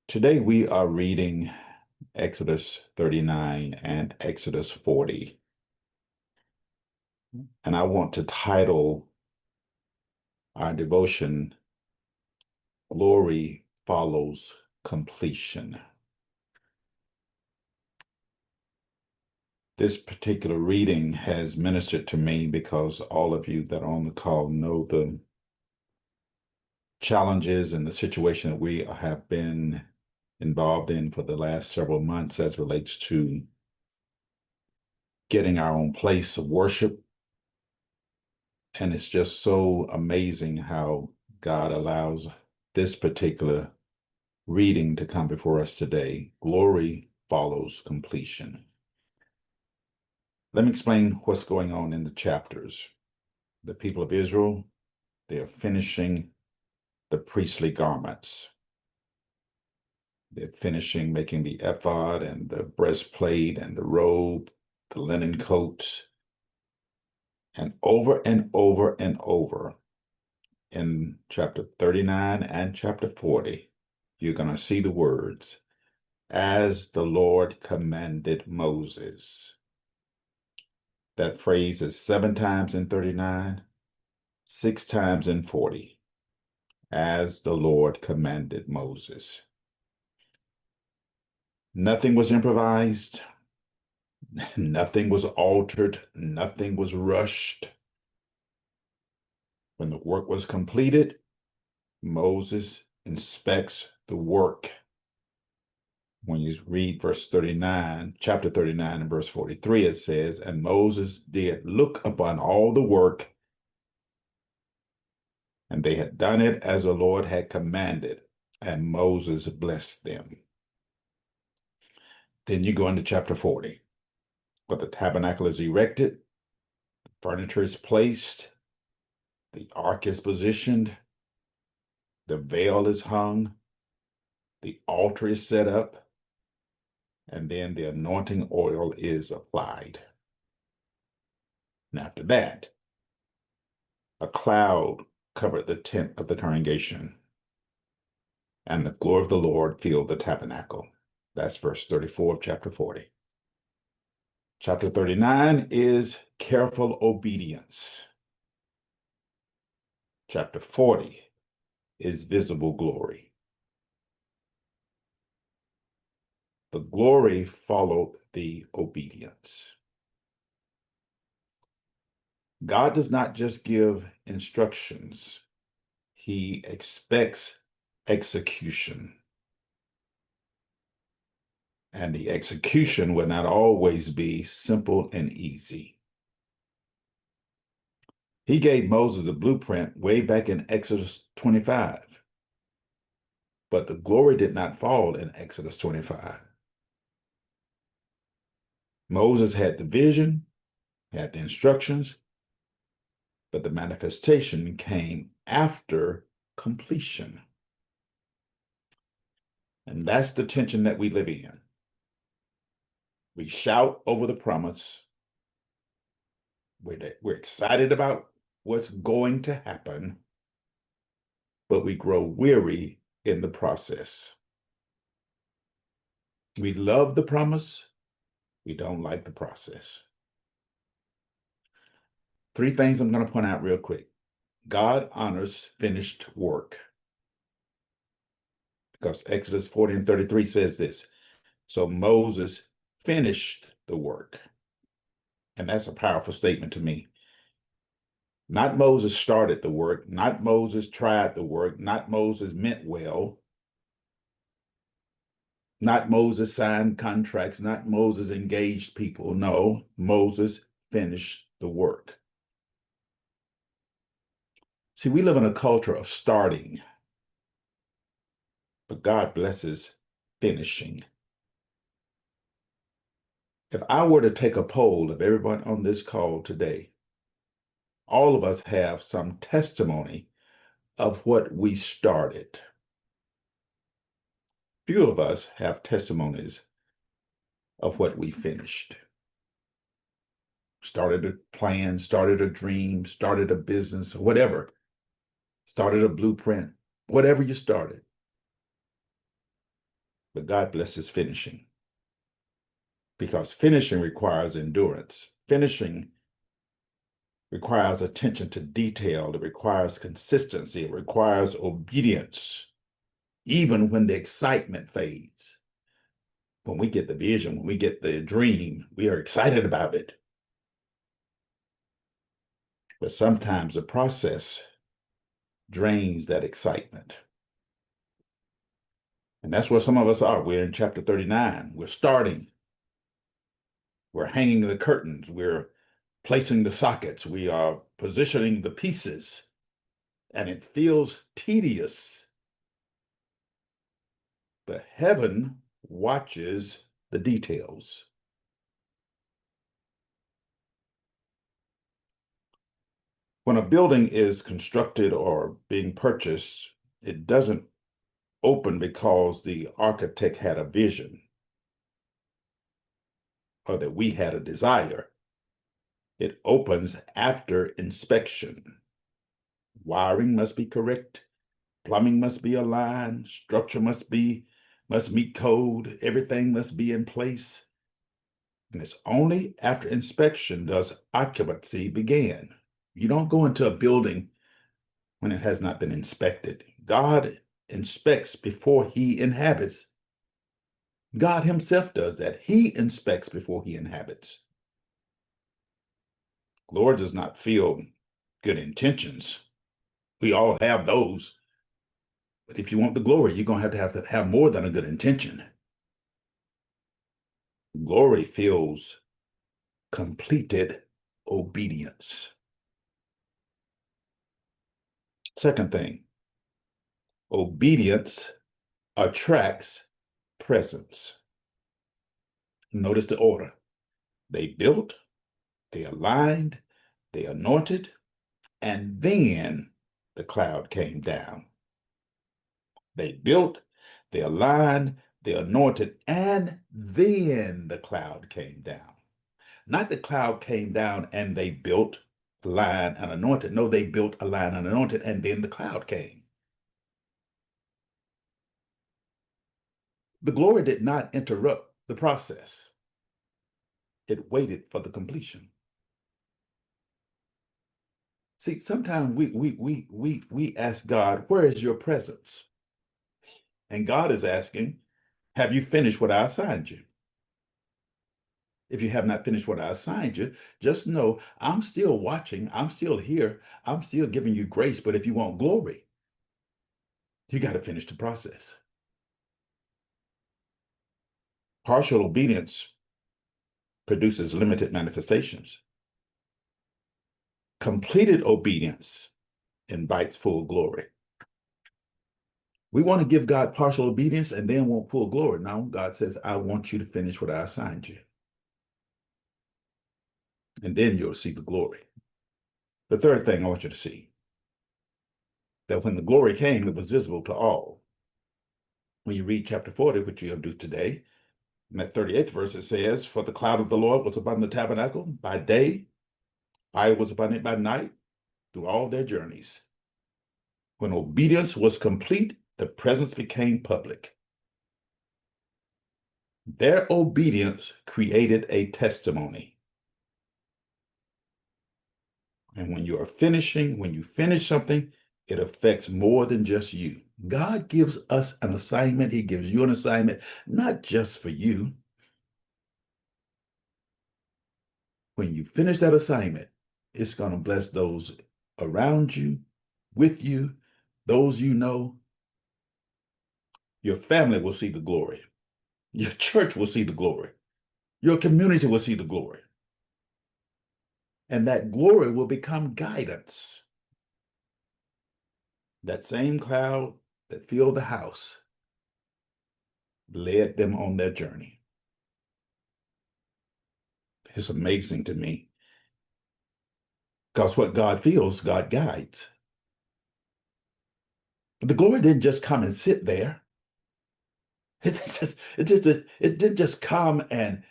Today we are reading Exodus 39 and Exodus 40. And I want to title our devotion, Glory Follows Completion. This particular reading has ministered to me because all of you that are on the call know the challenges and the situation that we have been involved in for the last several months as relates to getting our own place of worship. And it's just so amazing how God allows this particular reading to come before us today. Glory follows completion. Let me explain what's going on in the chapters. The people of Israel, they are finishing the priestly garments. They're finishing making the ephod and the breastplate and the robe, the linen coats. And over and over and over in chapter 39 and chapter 40, you're going to see the words, as the Lord commanded Moses. That phrase is 7 times in 39, 6 times in 40, as the Lord commanded Moses. Nothing was improvised, nothing was altered, nothing was rushed. When the work was completed, Moses inspects the work. When you read verse 39, chapter 39 and verse 43, it says, and Moses did look upon all the work, and they had done it as the Lord had commanded, and Moses blessed them. Then you go into chapter 40, where the tabernacle is erected, furniture is placed, the ark is positioned, the veil is hung, the altar is set up, and then the anointing oil is applied. And after that, a cloud covered the tent of the congregation, and the glory of the Lord filled the tabernacle. That's verse 34 of chapter 40. Chapter 39 is careful obedience. Chapter 40 is visible glory. The glory followed the obedience. God does not just give instructions, He expects execution. And the execution will not always be simple and easy. He gave Moses the blueprint way back in Exodus 25. But the glory did not fall in Exodus 25. Moses had the vision, had the instructions, but the manifestation came after completion. And that's the tension that we live in. We shout over the promise. We're excited about what's going to happen, but we grow weary in the process. We love the promise. We don't like the process. 3 things I'm going to point out real quick. God honors finished work. Because Exodus 40 and 33 says this. So Moses finished the work. And that's a powerful statement to me. Not Moses started the work, not Moses tried the work, not Moses meant well, not Moses signed contracts, not Moses engaged people. No, Moses finished the work. See, we live in a culture of starting, but God blesses finishing. If I were to take a poll of everyone on this call today, all of us have some testimony of what we started. Few of us have testimonies of what we finished. Started a plan, started a dream, started a business, whatever. Started a blueprint, whatever you started. but God blesses finishing because finishing requires endurance. Finishing requires attention to detail. It requires consistency. It requires obedience, even when the excitement fades. When we get the vision, when we get the dream, we are excited about it. But sometimes the process drains that excitement. And that's where some of us are. We're in chapter 39. We're starting. We're hanging the curtains. We're placing the sockets. We are positioning the pieces. And it feels tedious. But heaven watches the details. When a building is constructed or being purchased, it doesn't open because the architect had a vision or that we had a desire. It opens after inspection. Wiring must be correct, plumbing must be aligned, structure must meet code, everything must be in place. And it's only after inspection does occupancy begin. You don't go into a building when it has not been inspected. God inspects before he inhabits. God himself does that. He inspects before he inhabits. The Lord does not feel good intentions. We all have those. But if you want the glory, you're going to have more than a good intention. Glory feels completed obedience. Second thing, obedience attracts presence. Notice the order. They built, they aligned, they anointed, and then the cloud came down. They built, they aligned, they anointed, and then the cloud came down. Not the cloud came down and they built, aligned, and anointed. No, they built, aligned, and anointed, and then the cloud came. The glory did not interrupt the process. It waited for the completion. See, sometimes we ask God, where is your presence? And God is asking, have you finished what I assigned you? If you have not finished what I assigned you, just know I'm still watching. I'm still here. I'm still giving you grace. But if you want glory, you got to finish the process. Partial obedience produces limited manifestations. Completed obedience invites full glory. We want to give God partial obedience and then want full glory. Now, God says, I want you to finish what I assigned you. And then you'll see the glory. The third thing I want you to see, that when the glory came, it was visible to all. When you read chapter 40, which you'll do today, in that 38th verse, it says, for the cloud of the Lord was upon the tabernacle by day, fire was upon it by night, through all their journeys. When obedience was complete, the presence became public. Their obedience created a testimony. And when you finish something, it affects more than just you. God gives us an assignment. He gives you an assignment, not just for you. When you finish that assignment, it's going to bless those around you, with you, those you know. Your family will see the glory. Your church will see the glory. Your community will see the glory. And that glory will become guidance. That same cloud that filled the house led them on their journey. It's amazing to me. Because what God feels, God guides. But the glory didn't just come and sit there. It didn't just come and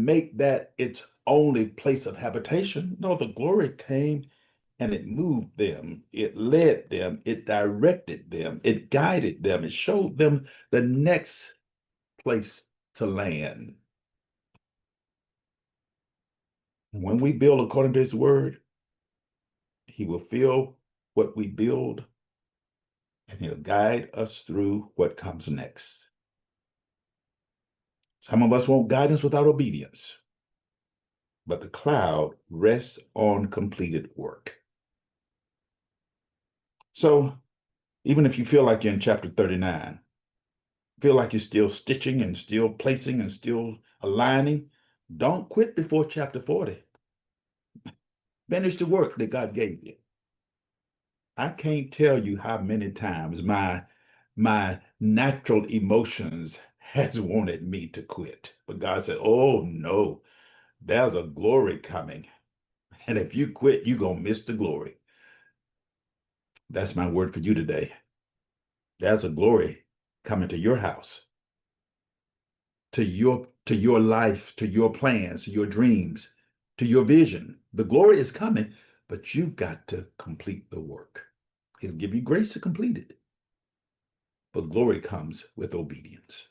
make that its only place of habitation. No, the glory came and it moved them, it led them, it directed them, it guided them, it showed them the next place to land. When we build according to his word, he will fill what we build and he'll guide us through what comes next. Some of us want guidance without obedience, but the cloud rests on completed work. So even if you feel like you're in chapter 39, feel like you're still stitching and still placing and still aligning, don't quit before chapter 40. Finish the work that God gave you. I can't tell you how many times my natural emotions has wanted me to quit. But God said, oh no, there's a glory coming. And if you quit, you're going to miss the glory. That's my word for you today. There's a glory coming to your house, to your life, to your plans, to your dreams, to your vision. The glory is coming, but you've got to complete the work. He'll give you grace to complete it. But glory comes with obedience.